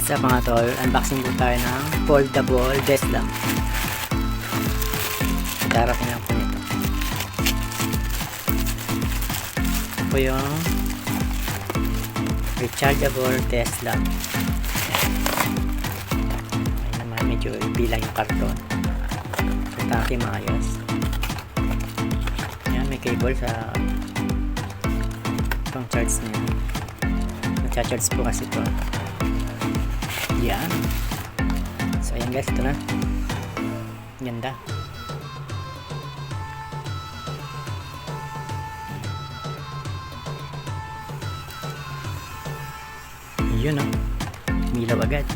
What's up mga tol? Unboxing po tayo ng foldable desk lamp. Darating lang po nito. Ito po yung rechargeable desk lamp. Ay naman, medyo bilang yung karton. Pagkaki maayos. Yan, may cable sa pang charge niya. Nag-charge po kasi ito. Yan. So ayan guys, ito na. Ganda. Yun oh. Milaw agad.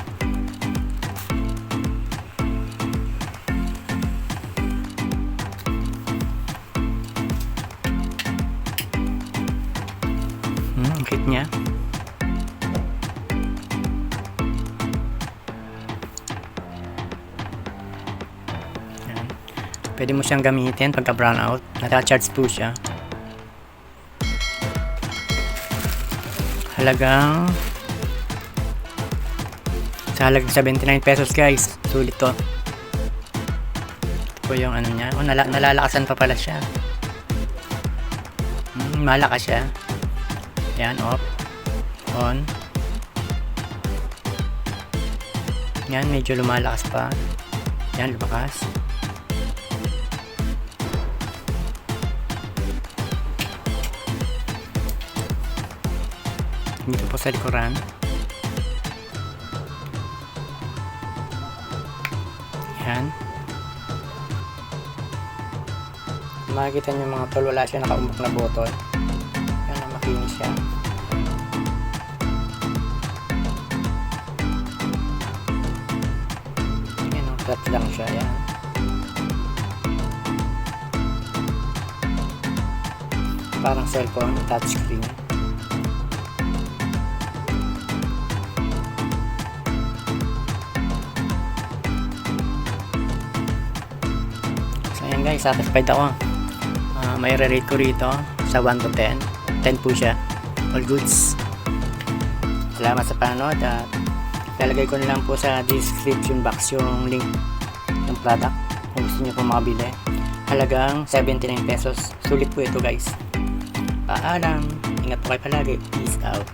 Ang cute niya. Pwede mo siyang gamitin pagka brown out. Naka-charge po siya. Sa halagang 79 pesos guys. Sulit to. Ito po yung ano niya. Oh, nalalakasan pa pala siya. Malakas siya. Yan, off. On. Yan, medyo lumalakas pa. Yan, lumakas. Dito po sa likuran. Yan. Makikita nyo mga tol, wala siya nakaumbok na button. Yan na, makinis siya. Yan o, flat lang siya. Yan. Parang cellphone, touchscreen. Ayan guys, satisfied ako. May rate ko rito sa 1 to 10. 10 po siya. All goods. Salamat sa panood at lalagay ko na lang po sa description box yung link ng product kung gusto nyo po makabili. Halagang 79 pesos. Sulit po ito guys. Paalam. Ingat po kayo palagi. Peace out.